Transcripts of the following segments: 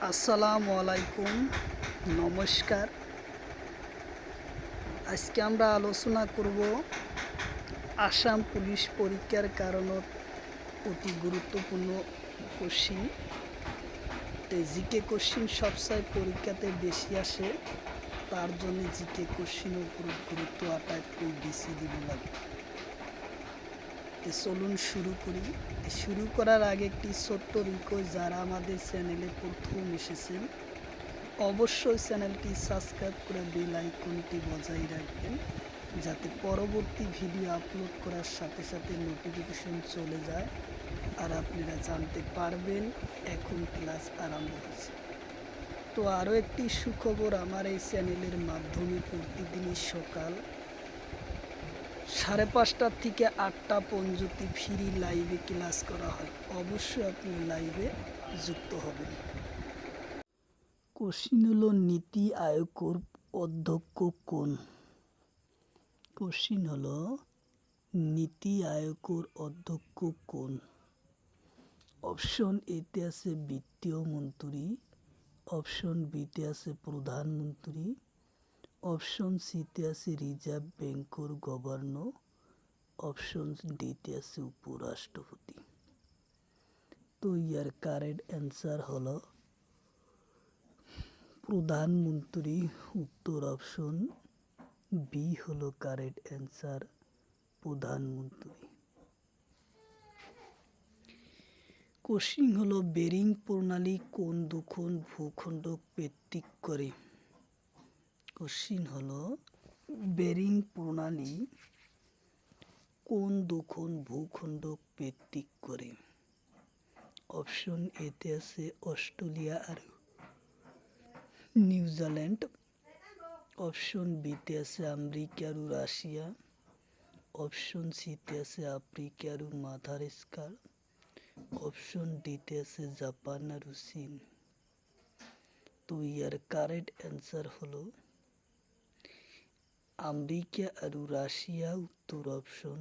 আসসালামু আলাইকুম, নমস্কার। আজকে আমরা আলোচনা করব আসাম পুলিশ পরীক্ষার কারণত অতি গুরুত্বপূর্ণ কোশ্চিন। জিকে কোশ্চিন সবসময় পরীক্ষাতে বেশি আসে, তার জন্য জিকে কোশ্চিনের উপর গুরুত্ব আটাইতকৈ বেশি দিব লাগে। চলুন শুরু করি। শুরু করার আগে একটি ছোট্ট রিকোয়েস্ট, যারা আমাদের চ্যানেলে প্রথম এসেছেন অবশ্যই চ্যানেলটি সাবস্ক্রাইব করে বেল আইকনটি বজায় রাখবেন, যাতে পরবর্তী ভিডিও আপলোড করার সাথে সাথে নোটিফিকেশন চলে যায় আর আপনারা জানতে পারবেন এখন ক্লাস আরম্ভ হচ্ছে। তো আরও একটি সুখবর, আমার এই চ্যানেলের মাধ্যমে প্রতিদিনই সকাল 5:30 থেকে 8টা পর্যন্ত ফ্রি লাইভে ক্লাস করা হয়। অবশ্যই আপনি লাইভে যুক্ত হবেন। কোশ্চিন হলো নীতি আয়োগের অধ্যক্ষ কোন? কোশ্চিন হলো নীতি আয়োগের অধ্যক্ষ কোন? অপশন এতে আছে বিত্তীয় মন্ত্রী, অপশন বিতে আছে প্রধানমন্ত্রী, অপশন সিতে আছে রিজার্ভ ব্যাংকের গভর্নর, অপশন ডিতে আছে উপরাষ্ট্রপতি। তো ইয়ার কারেক্ট অ্যান্সার হলো প্রধানমন্ত্রী। উত্তর অপশন বি হলো কারেক্ট অ্যান্সার, প্রধানমন্ত্রী। কোশ্চিন হলো বেরিং প্রণালী কোন দুখন ভূখণ্ড ভিত্তিক করে? কোশ্চিন হলো বেরিং প্রণালী কোন দুখন ভূখণ্ড ভিত্তিক করে? অপশন এতে আছে অস্ট্রেলিয়া আর নিউজিল্যান্ড, অপশন বিতে আছে আমেরিকা আর রাশিয়া, অপশন সিতে আছে আফ্রিকা আর মাদাগাস্কার, অপশন ডিতে আছে জাপান আর চীন। তো ইয়ার কারেক্ট অ্যান্সার হলো আমেরিকা আর রাশিয়া। উত্তর অপশন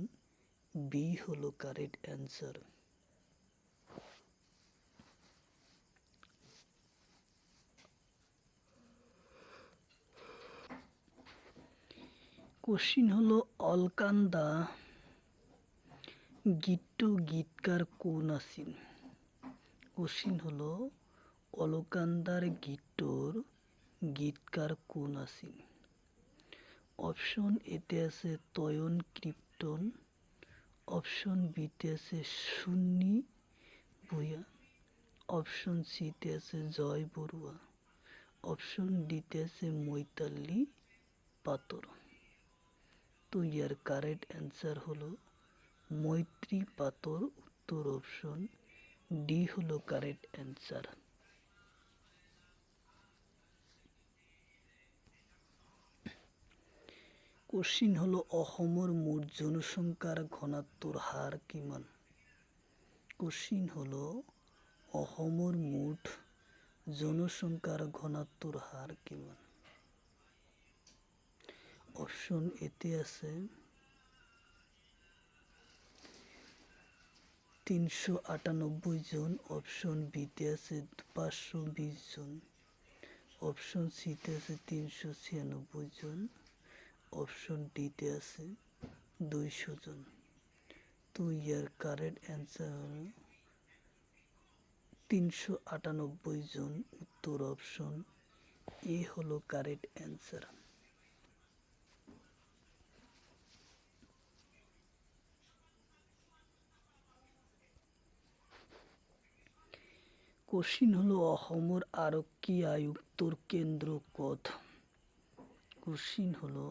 বি হলো কারেক্ট অ্যান্সার। কোশ্চিন হলো অলকানন্দা গীত গীতকার কোন আছিল? কোশ্চিন হলো অলকানন্দার গীতর গীতকার কোন আছিল? অপশন এতে আছে তয়ন ক্রিপ্টন, অপশন বিতে আছে সুন্নি ভূঁইয়া, অপশন সিতে আছে জয় বড়ুয়া, অপশন ডিতে আছে মৈতালি পাতর। তো ইয়ার কারেক্ট অ্যান্সার হলো মৈত্রী পাতর। উত্তর অপশন ডি হলো কারেক্ট অ্যান্সার। কোশ্চিন হলো অসমৰ মুঠ জনসংখ্যার ঘনত্বৰ হার কিমান? কোশ্চিন হলো অসমৰ মুঠ জনসংখ্যার ঘনত্বৰ হার কিমান? অপশন এতে আছে 398 জন, অপশন বিতে আছে 520 জন, অপশন সিতে আছে 396 জন, অপশন ডিতে আছে 200 জন। তো ইয়ার কারেক্ট অ্যান্সার হলো 398 জন। উত্তর অপশন এ হলো কারেক্ট অ্যান্সার। কোশ্চিন হলো অসমৰ আৰক্ষী আয়ুক্তৰ কেন্দ্র ক'ত? কোশ্চিন হলো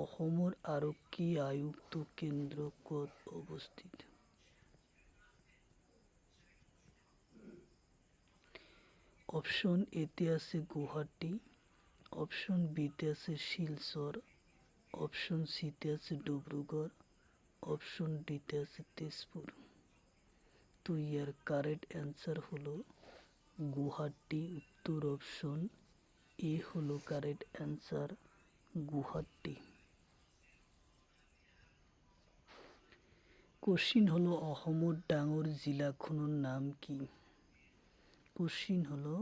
অসমৰ আরক্ষী আয়ুক্ত কেন্দ্র ক'ত অবস্থিত? অপশন এতে আছে গুয়াহাটি, অপশন বিতে আছে শিলচর, অপশন সিতে আছে ডিব্ৰুগড়, অপশন ডিতে আছে তেজপুর। তো ইয়ার কারেক্ট অ্যান্সার হলো গুয়াহাটি। উত্তর অপশন এ হলো কারেক্ট অ্যান্সার, গুয়াহাটি। কোশ্চিন হলো অসমৰ ডাঙৰ জিলাখনৰ নাম কি? কোশ্চিন হলো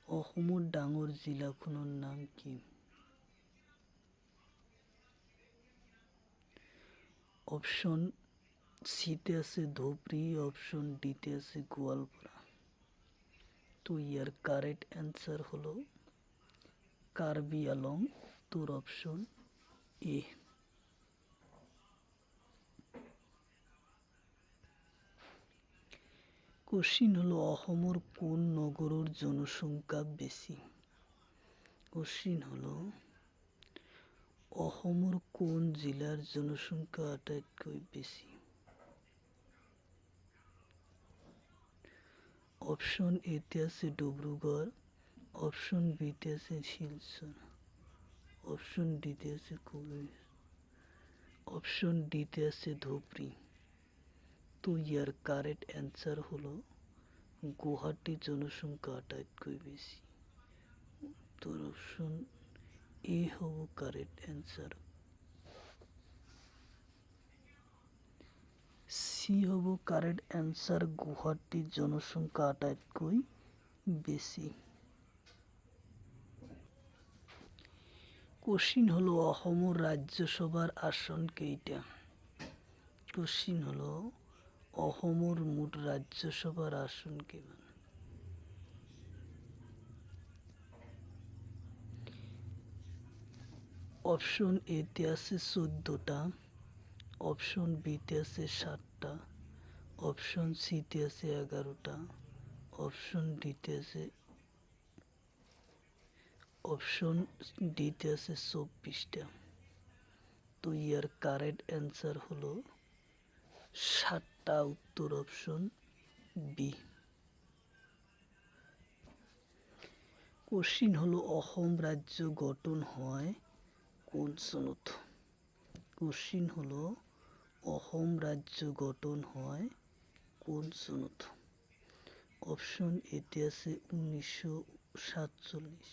অসমৰ ডাঙৰ জিলাখনৰ নাম কি? অপশন সিতে আছে ধুবড়ী, অপশন ডিতে আছে গোয়ালপাড়া। তো ইয়ার কারেক্ট অ্যান্সার হলো কার্বি আলং। তোর অপশন এ। কোশ্চিন হলো অসমৰ কোন নগৰৰ জনসংখ্যা বেশি? কোশ্চিন হলো অসমৰ কোন জিলাৰ জনসংখ্যা আটাইতকৈ বেশি? অপশন এতে আছে ডিব্ৰুগড়, অপশন বিতে আছে শিলচর, অপশন ডিতে আছে কোলাঘাট, অপশন ডিতে আছে ধুবড়ী। তো ইয়ার কারেক্ট অ্যান্সার হলো গুয়াহাটি জনসংখ্যা আটাইতকৈ বেশি। তোর অপশন এ হব কারেক্ট অ্যান্সার। সি হব কারেক্ট অ্যান্সার, গুয়াহাটির জনসংখ্যা আটাইতকৈ বেশি। কোশ্চিন হলো অসমৰ ৰাজ্যসভাৰ আসন কেইটা? কোশ্চিন হলো অসমৰ মুঠ রাজ্যসভার আসন কিমান? অপশন এতে আছে 14টা, অপশন বিতে আছে 7টা, অপশন সিতে আছে 11টা, অপশন ডিতে আছে 24টা। তো ইয়ার কারেক্ট অ্যান্সার হলো 7টা। উত্তর অপশন বি। কোশ্চিন হলো অসম রাজ্য গঠন হয় কোন সনত? কোশ্চিন হলো অসম রাজ্য গঠন হয় কোন সনত? অপশন এতে আছে 1947,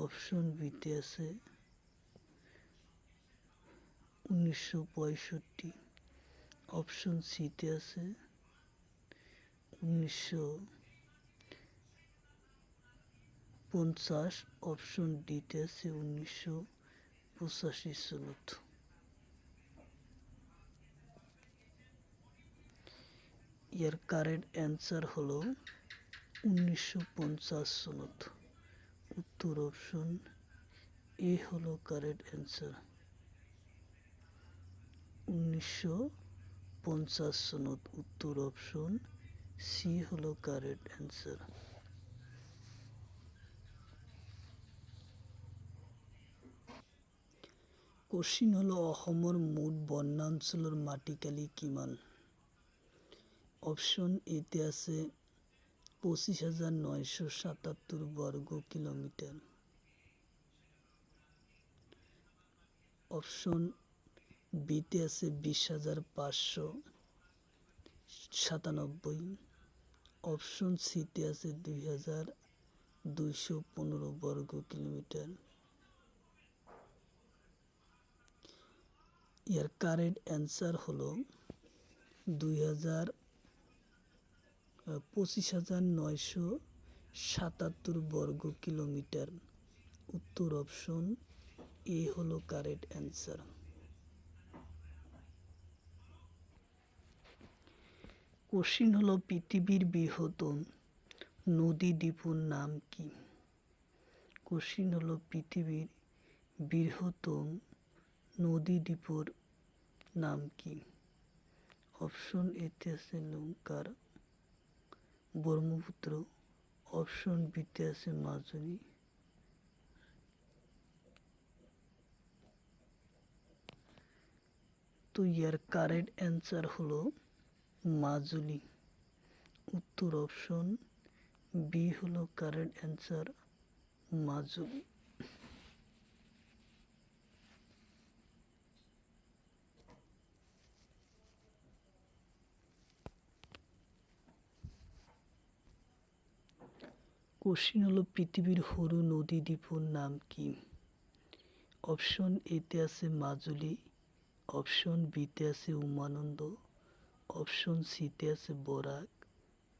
অপশন বিতে আছে 1965, অপশন সিতে আছে 1950, অপশন ডিতে আছে 1985 সনত। এর কারেক্ট অ্যান্সার হলো 1950 সনত। উত্তর অপশন এ হলো কারেক্ট অ্যান্সার, 1950 সনত। উত্তর অপশন সি হলো কারেক্ট অ্যান্সার। কোশ্চিন হলো অসমৰ মুঠ বনাঞ্চলৰ মাটিকালি কিমান? অপশন এতে আছে 25,977 বর্গ কিলোমিটার, অপশন বিতে আছে 20,597, অপশন সিতে আছে 2,215 বর্গ কিলোমিটার। এর কারেক্ট অ্যান্সার হলো 25,977 বর্গ কিলোমিটার। উত্তর অপশন এ হলো কারেক্ট অ্যান্সার। কোশ্চিন হলো পৃথিবীর বৃহত্তম নদী দ্বীপের নাম কি? কোশ্চিন হলো পৃথিবীর বৃহত্তম নদী দ্বীপের নাম কি? অপশন এতে আছে লঙ্কার, ব্রহ্মপুত্র, অপশন বিতে আছে মাজুলী, তো ইয়ার কারেক্ট অ্যান্সার হলো মাজুলী। উত্তর অপশন বি হলো কারেক্ট অ্যান্সার, মাজুলী। কোশ্চিন হলো পৃথিবীর সরু নদী দ্বীপের নাম কি? অপশন এতে আছে মাজুলী, অপশন বিতে আছে উমানন্দ, অপশন সিতে আছে বরাক,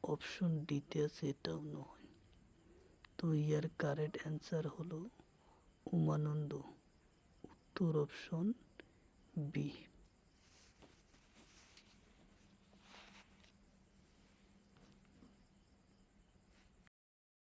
অপশন ডিতে আছে এটাও নয়। তো ইয়ার কারেক্ট অ্যান্সার হলো উমানন্দ, উত্তর অপশন বি।